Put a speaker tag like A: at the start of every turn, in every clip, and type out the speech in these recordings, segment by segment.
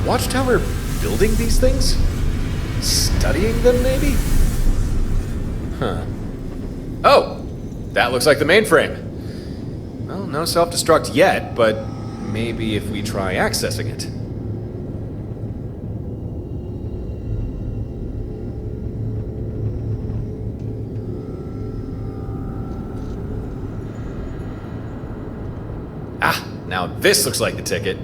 A: Watchtower building these things? Studying them, maybe? Huh. Oh! That looks like the mainframe. Well, no self-destruct yet, but maybe if we try accessing it. Ah, now this looks like the ticket.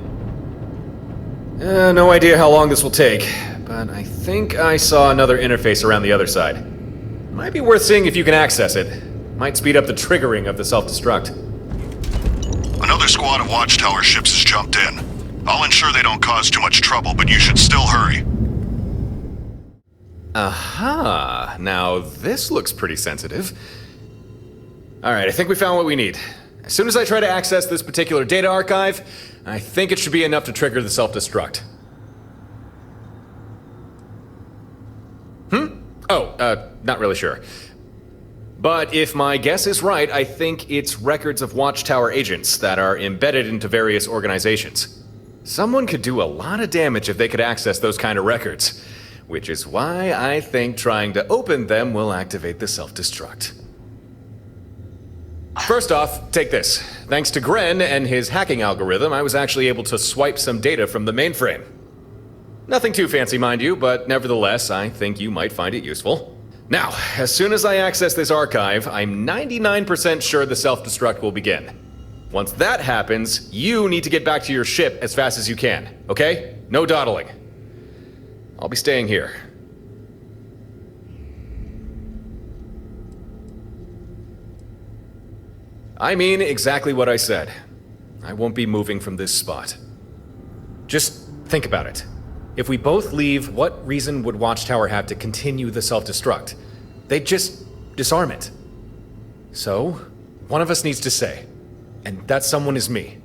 A: No idea how long this will take, but I think I saw another interface around the other side. Might be worth seeing if you can access it. Might speed up the triggering of the self-destruct.
B: Another squad of Watchtower ships has jumped in. I'll ensure they don't cause too much trouble, but you should still hurry.
A: Aha! Now this looks pretty sensitive. Alright, I think we found what we need. As soon as I try to access this particular data archive, I think it should be enough to trigger the self-destruct. Not really sure. But if my guess is right, I think it's records of Watchtower agents that are embedded into various organizations. Someone could do a lot of damage if they could access those kind of records, which is why I think trying to open them will activate the self-destruct. First off, take this. Thanks to Gren and his hacking algorithm, I was actually able to swipe some data from the mainframe. Nothing too fancy, mind you, but nevertheless, I think you might find it useful. Now, as soon as I access this archive, I'm 99% sure the self-destruct will begin. Once that happens, you need to get back to your ship as fast as you can, okay? No dawdling. I'll be staying here. I mean exactly what I said. I won't be moving from this spot. Just think about it. If we both leave, what reason would Watchtower have to continue the self-destruct? They'd just disarm it. So, one of us needs to say, and that someone is me.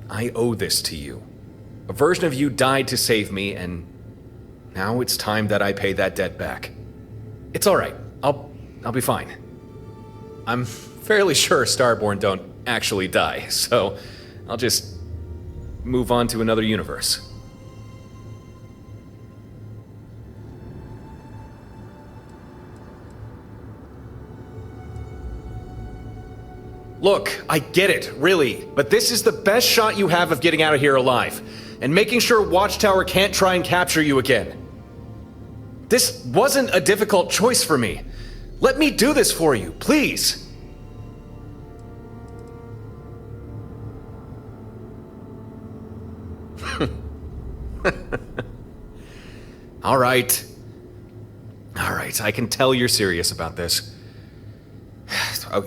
A: I owe this to you. A version of you died to save me, and now it's time that I pay that debt back. It's alright. I'll be fine. I'm fairly sure Starborn don't actually die, so I'll just move on to another universe. Look, I get it, really, but this is the best shot you have of getting out of here alive, and making sure Watchtower can't try and capture you again. This wasn't a difficult choice for me. Let me do this for you, please. All right, I can tell you're serious about this.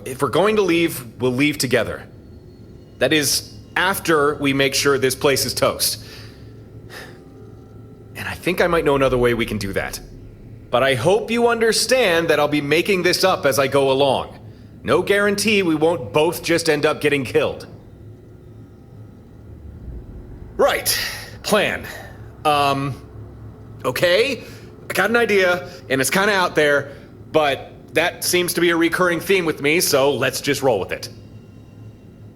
A: If we're going to leave, we'll leave together. That is, after we make sure this place is toast. And I think I might know another way we can do that. But I hope you understand that I'll be making this up as I go along. No guarantee we won't both just end up getting killed. Right. Plan. Okay? I got an idea, and it's kinda out there, but that seems to be a recurring theme with me, so let's just roll with it.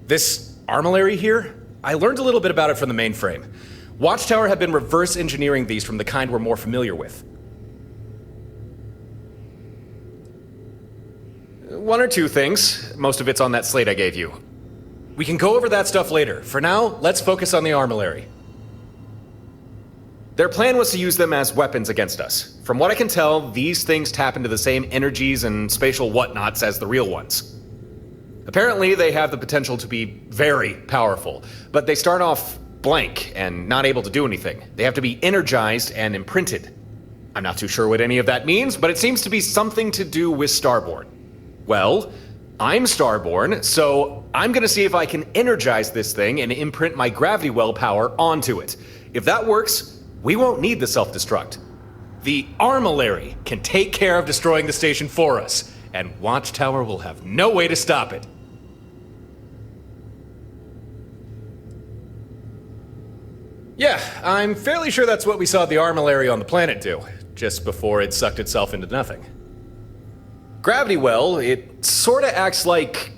A: This armillary here? I learned a little bit about it from the mainframe. Watchtower had been reverse engineering these from the kind we're more familiar with. One or two things. Most of it's on that slate I gave you. We can go over that stuff later. For now, let's focus on the armillary. Their plan was to use them as weapons against us. From what I can tell, these things tap into the same energies and spatial whatnots as the real ones. Apparently, they have the potential to be very powerful, but they start off blank and not able to do anything. They have to be energized and imprinted. I'm not too sure what any of that means, but it seems to be something to do with Starborn. Well, I'm Starborn, so I'm gonna see if I can energize this thing and imprint my gravity well power onto it. If that works, we won't need the self-destruct. The armillary can take care of destroying the station for us, and Watchtower will have no way to stop it. Yeah, I'm fairly sure that's what we saw the armillary on the planet do, just before it sucked itself into nothing. Gravity well, it sorta acts like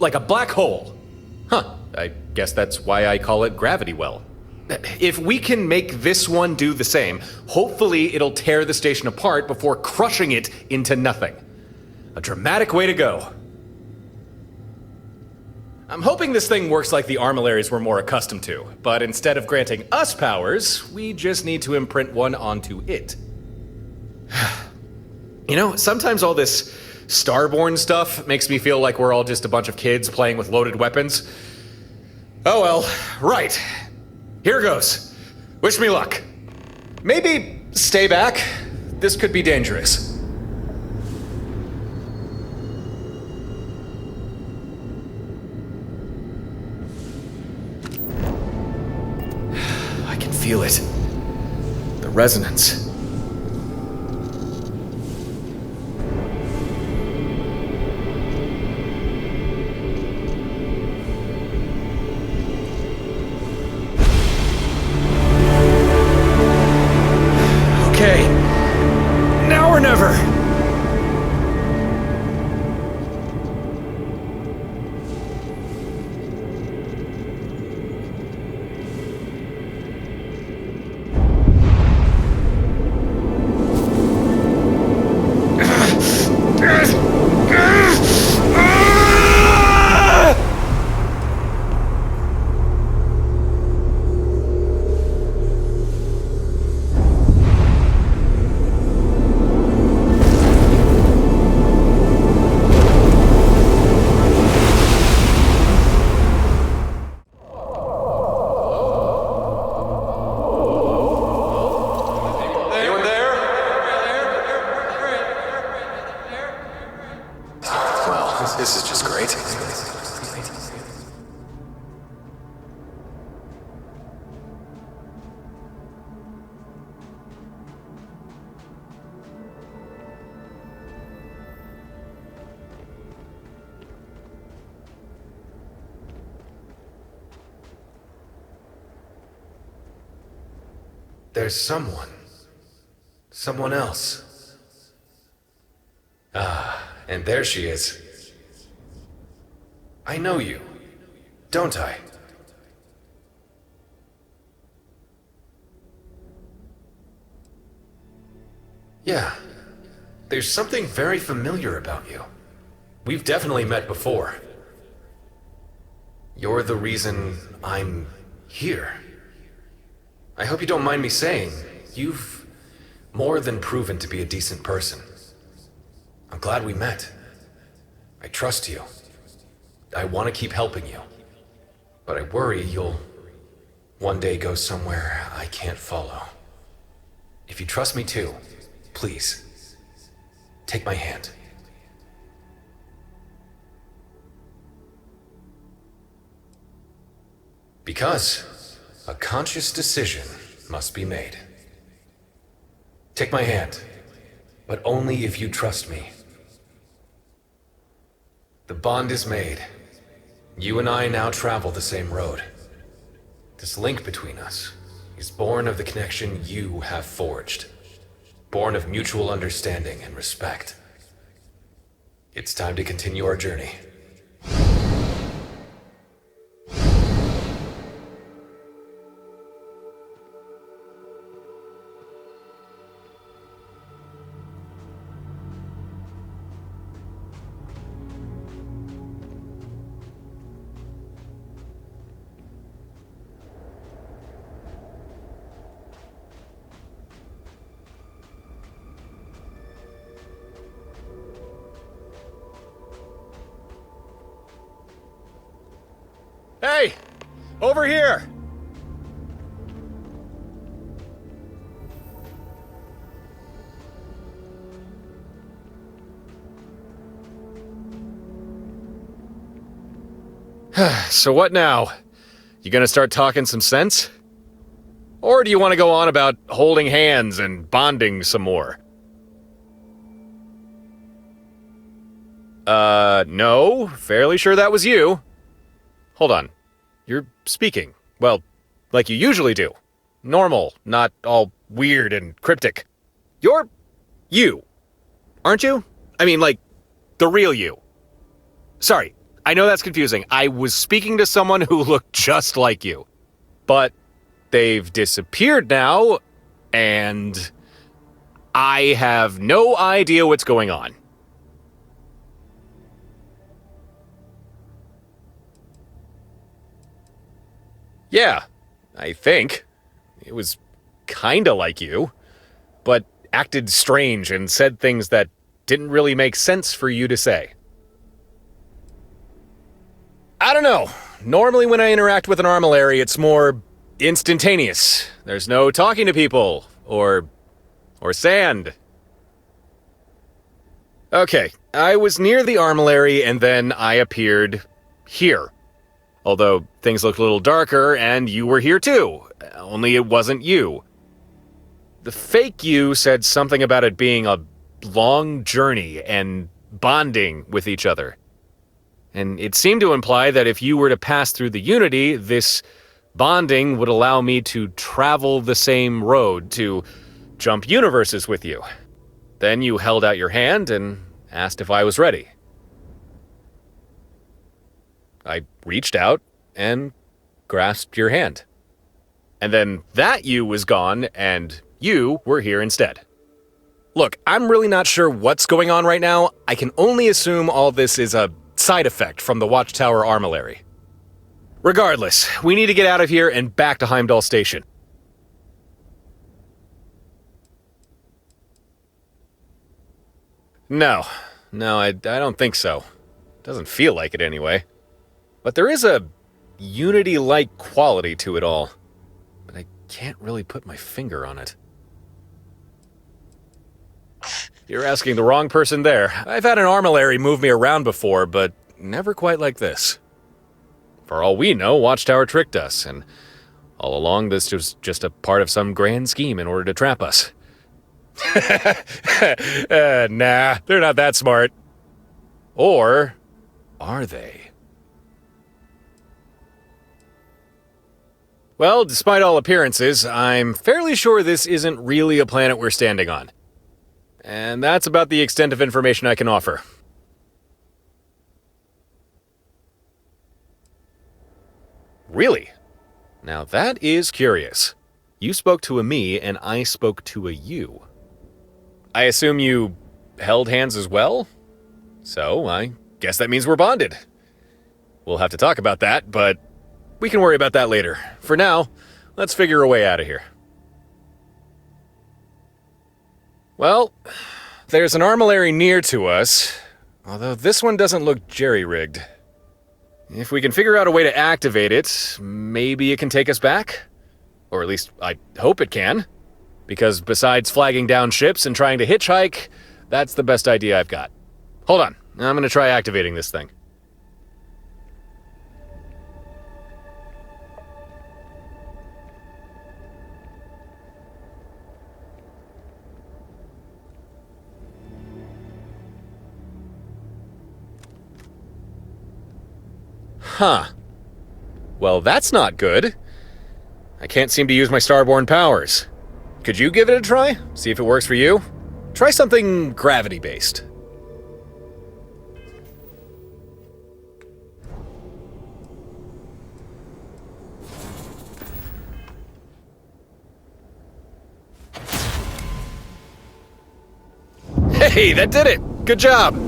A: a black hole. Huh, I guess that's why I call it gravity well. If we can make this one do the same, hopefully it'll tear the station apart before crushing it into nothing. A dramatic way to go. I'm hoping this thing works like the armillaries we're more accustomed to, but instead of granting us powers, we just need to imprint one onto it. You know, sometimes all this Starborn stuff makes me feel like we're all just a bunch of kids playing with loaded weapons. Oh well, right. Here goes. Wish me luck. Maybe stay back. This could be dangerous. I can feel it. The resonance. Okay. Now or never.
C: This is just great.
A: There's someone else. Ah, and there she is. I know you, don't I? Yeah, there's something very familiar about you. We've definitely met before. You're the reason I'm here. I hope you don't mind me saying, you've more than proven to be a decent person. I'm glad we met. I trust you. I want to keep helping you. But I worry you'll one day go somewhere I can't follow. If you trust me too, please, take my hand. Because a conscious decision must be made. Take my hand, but only if you trust me. The bond is made. You and I now travel the same road. This link between us is born of the connection you have forged. Born of mutual understanding and respect. It's time to continue our journey. Hey! Over here! So what now? You gonna start talking some sense? Or do you want to go on about holding hands and bonding some more? No. Fairly sure that was you. Hold on. You're speaking. Well, like you usually do. Normal, not all weird and cryptic. You're you, aren't you? I mean, like, the real you. Sorry, I know that's confusing. I was speaking to someone who looked just like you. But they've disappeared now, and I have no idea what's going on. Yeah, I think. It was kinda like you, but acted strange and said things that didn't really make sense for you to say. I don't know. Normally when I interact with an armillary, it's more instantaneous. There's no talking to people, or sand. Okay, I was near the armillary and then I appeared here. Although things looked a little darker and you were here too, only it wasn't you. The fake you said something about it being a long journey and bonding with each other. And it seemed to imply that if you were to pass through the Unity, this bonding would allow me to travel the same road, to jump universes with you. Then you held out your hand and asked if I was ready. I reached out and grasped your hand. And then that you was gone and you were here instead. Look, I'm really not sure what's going on right now. I can only assume all this is a side effect from the Watchtower armillary. Regardless, we need to get out of here and back to Heimdall Station. No, I don't think so. Doesn't feel like it anyway. But there is a Unity-like quality to it all. But I can't really put my finger on it. You're asking the wrong person there. I've had an armillary move me around before, but never quite like this. For all we know, Watchtower tricked us, and all along this was just a part of some grand scheme in order to trap us. Nah, they're not that smart. Or are they? Well, despite all appearances, I'm fairly sure this isn't really a planet we're standing on. And that's about the extent of information I can offer. Really? Now that is curious. You spoke to a me and I spoke to a you. I assume you held hands as well? So I guess that means we're bonded. We'll have to talk about that, but we can worry about that later. For now, let's figure a way out of here. Well, there's an armillary near to us, although this one doesn't look jerry-rigged. If we can figure out a way to activate it, maybe it can take us back? Or at least, I hope it can. Because besides flagging down ships and trying to hitchhike, that's the best idea I've got. Hold on, I'm gonna try activating this thing. Huh. Well, that's not good. I can't seem to use my starborn powers. Could you give it a try? See if it works for you? Try something gravity-based. Hey, that did it! Good job!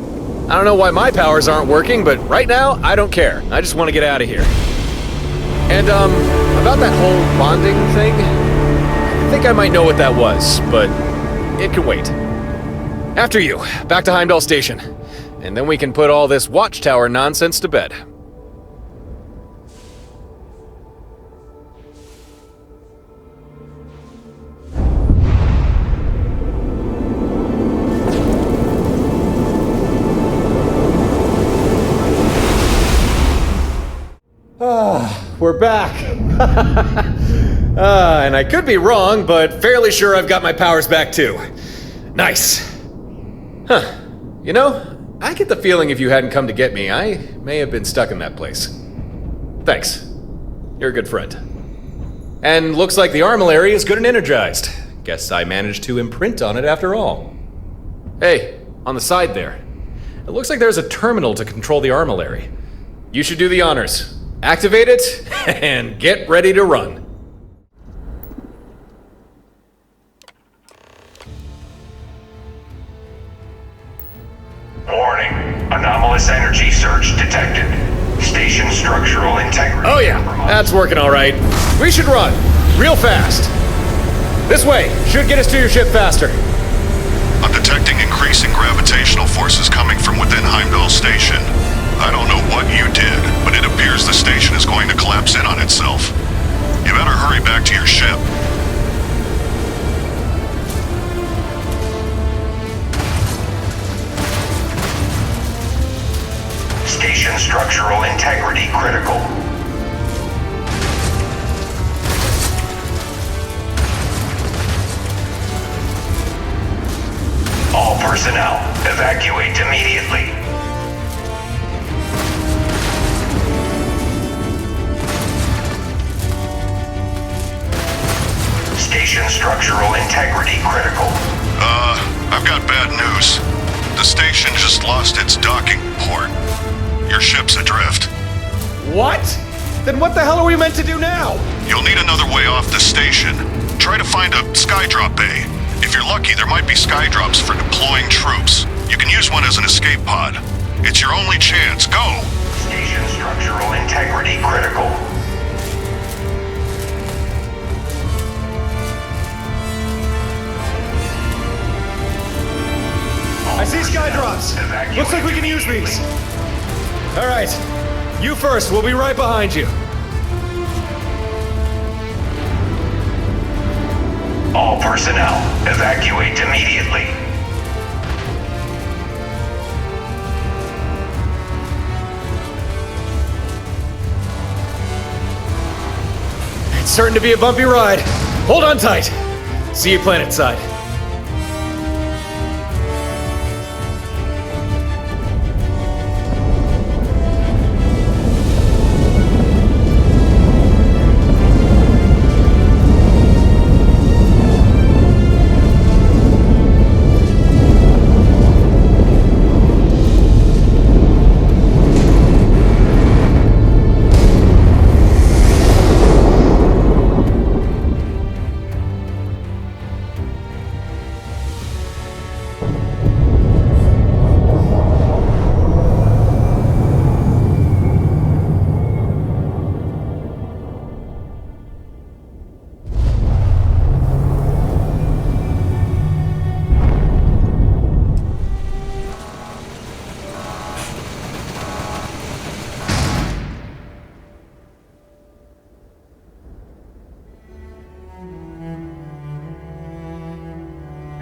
A: I don't know why my powers aren't working, but right now, I don't care. I just want to get out of here. And, about that whole bonding thing, I think I might know what that was, but it can wait. After you, back to Heimdall Station, and then we can put all this Watchtower nonsense to bed. We're back. And I could be wrong, but fairly sure I've got my powers back too. Nice. Huh. You know, I get the feeling if you hadn't come to get me, I may have been stuck in that place. Thanks. You're a good friend. And looks like the armillary is good and energized. Guess I managed to imprint on it after all. Hey, on the side there. It looks like there's a terminal to control the armillary. You should do the honors. Activate it, and get ready to run.
C: Anomalous energy surge detected. Station structural integrity
A: Oh yeah,
C: compromised.
A: that's working all right. We should run, real fast. This way, should get us to your ship faster.
B: I'm detecting increasing gravitational forces coming from within Heimdall Station. I don't know what you did, but it appears the station is going to collapse in on itself. You better hurry back to your ship.
C: Station structural integrity critical. All personnel, evacuate immediately. Station structural integrity critical.
B: I've got bad news. The station just lost its docking port. Your ship's adrift.
A: What? Then what the hell are we meant to do now?
B: You'll need another way off the station. Try to find a skydrop bay. If you're lucky, there might be skydrops for deploying troops. You can use one as an escape pod. It's your only chance. Go!
C: Station structural integrity critical.
A: I see skydrops. Looks like we can use these. All right, you first. We'll be right behind you.
C: All personnel, evacuate immediately.
A: It's certain to be a bumpy ride. Hold on tight. See you planet side.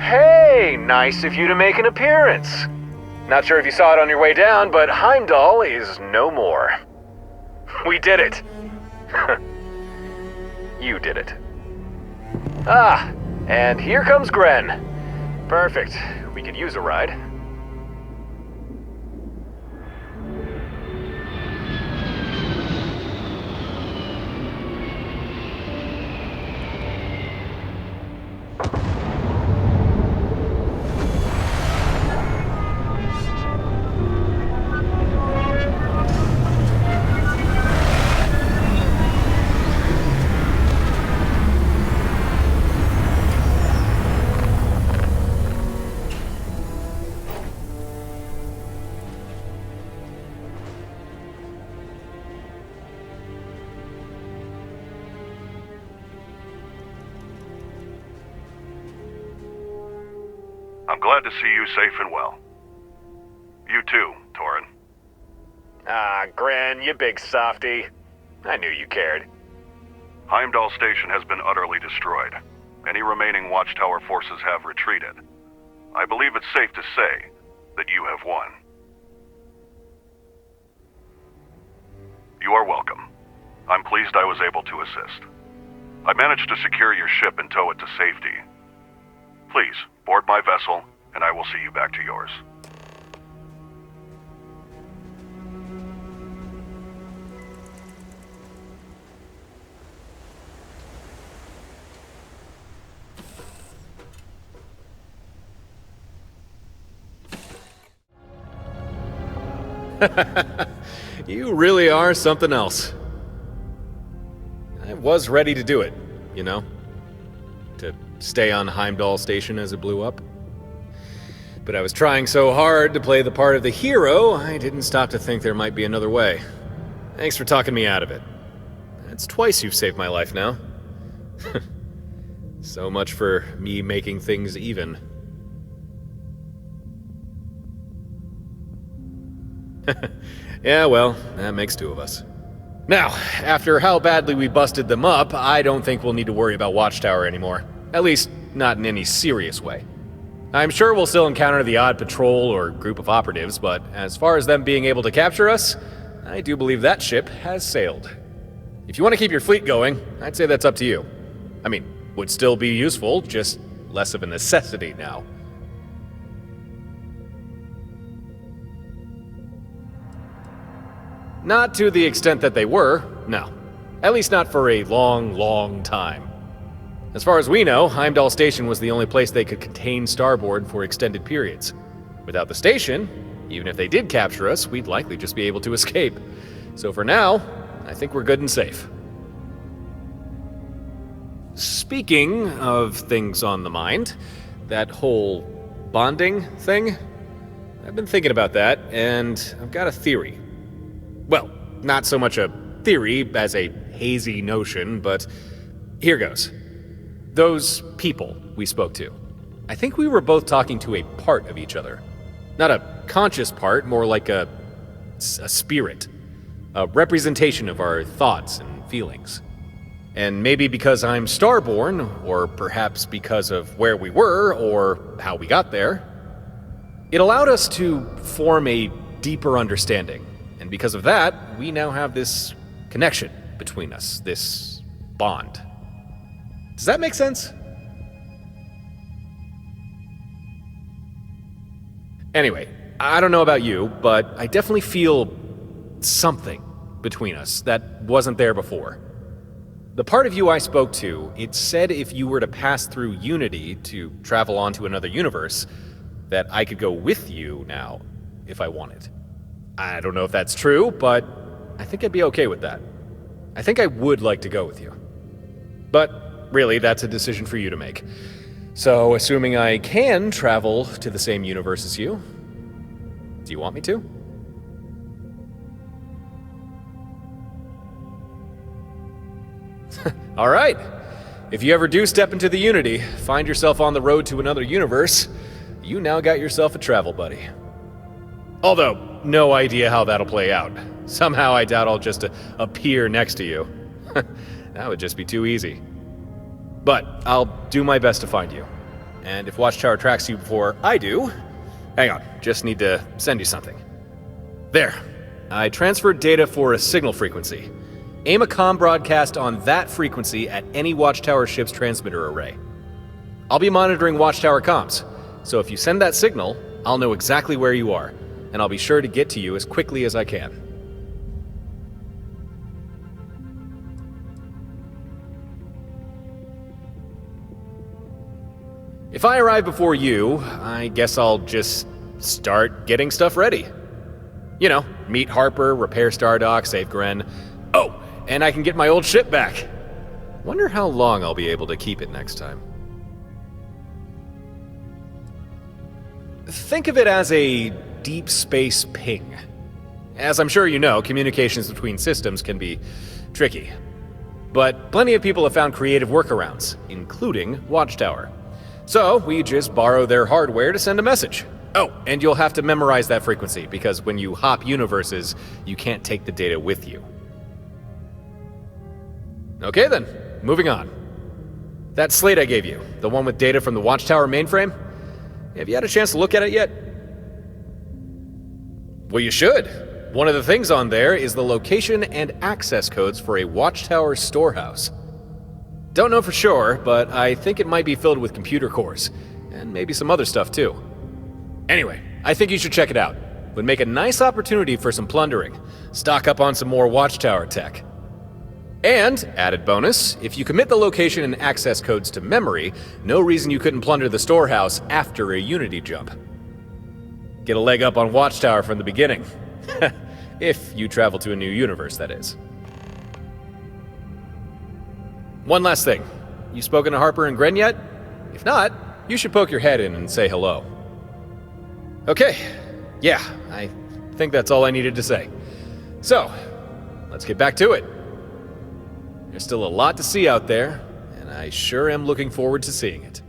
A: Hey, nice of you to make an appearance. Not sure if you saw it on your way down, but Heimdall is no more. We did it. You did it. Ah, and here comes Gren. Perfect. We could use a ride.
B: I'm glad to see you safe and well. You too, Torin.
A: Ah, Gren, you big softy. I knew you cared.
B: Heimdall Station has been utterly destroyed. Any remaining Watchtower forces have retreated. I believe it's safe to say that you have won. You are welcome. I'm pleased I was able to assist. I managed to secure your ship and tow it to safety. Please, board my vessel, and I will see you back to yours.
A: You really are something else. I was ready to do it, you know? To stay on Heimdall Station as it blew up. But I was trying so hard to play the part of the hero, I didn't stop to think there might be another way. Thanks for talking me out of it. That's twice you've saved my life now. So much for me making things even. Yeah, well, that makes two of us. Now, after how badly we busted them up, I don't think we'll need to worry about Watchtower anymore. At least, not in any serious way. I'm sure we'll still encounter the odd patrol or group of operatives, but as far as them being able to capture us, I do believe that ship has sailed. If you want to keep your fleet going, I'd say that's up to you. I mean, would still be useful, just less of a necessity now. Not to the extent that they were, no. At least not for a long, long time. As far as we know, Heimdall Station was the only place they could contain Starboard for extended periods. Without the station, even if they did capture us, we'd likely just be able to escape. So for now, I think we're good and safe. Speaking of things on the mind, that whole bonding thing, I've been thinking about that, and I've got a theory. Well, not so much a theory as a hazy notion, but here goes. Those people we spoke to, I think we were both talking to a part of each other. Not a conscious part, more like a spirit. A representation of our thoughts and feelings. And maybe because I'm Starborn, or perhaps because of where we were, or how we got there, it allowed us to form a deeper understanding. And because of that, we now have this connection between us, this bond. Does that make sense? Anyway, I don't know about you, but I definitely feel something between us that wasn't there before. The part of you I spoke to, it said if you were to pass through Unity to travel on to another universe, that I could go with you now, if I wanted. I don't know if that's true, but I think I'd be okay with that. I think I would like to go with you. But really, that's a decision for you to make. So, assuming I can travel to the same universe as you, do you want me to? All right. If you ever do step into the Unity, find yourself on the road to another universe, you now got yourself a travel buddy. Although, no idea how that'll play out. Somehow I doubt I'll just appear next to you. That would just be too easy. But I'll do my best to find you. And if Watchtower tracks you before I do, hang on, just need to send you something. There. I transferred data for a signal frequency. Aim a comm broadcast on that frequency at any Watchtower ship's transmitter array. I'll be monitoring Watchtower comms, so if you send that signal, I'll know exactly where you are, and I'll be sure to get to you as quickly as I can. If I arrive before you, I guess I'll just start getting stuff ready. You know, meet Harper, repair Stardock, save Gren. Oh, and I can get my old ship back. Wonder how long I'll be able to keep it next time. Think of it as a deep space ping. As I'm sure you know, communications between systems can be tricky. But plenty of people have found creative workarounds, including Watchtower. So we just borrow their hardware to send a message. Oh, and you'll have to memorize that frequency, because when you hop universes, you can't take the data with you. Okay then, moving on. That slate I gave you, the one with data from the Watchtower mainframe, have you had a chance to look at it yet? Well, you should. One of the things on there is the location and access codes for a Watchtower storehouse. Don't know for sure, but I think it might be filled with computer cores, and maybe some other stuff too. Anyway, I think you should check it out. Would make a nice opportunity for some plundering. Stock up on some more Watchtower tech. And, added bonus, if you commit the location and access codes to memory, no reason you couldn't plunder the storehouse after a Unity jump. Get a leg up on Watchtower from the beginning. If you travel to a new universe, that is. One last thing. You spoken to Harper and Gren yet? If not, you should poke your head in and say hello. Okay, yeah, I think that's all I needed to say. So, let's get back to it. There's still a lot to see out there, and I sure am looking forward to seeing it.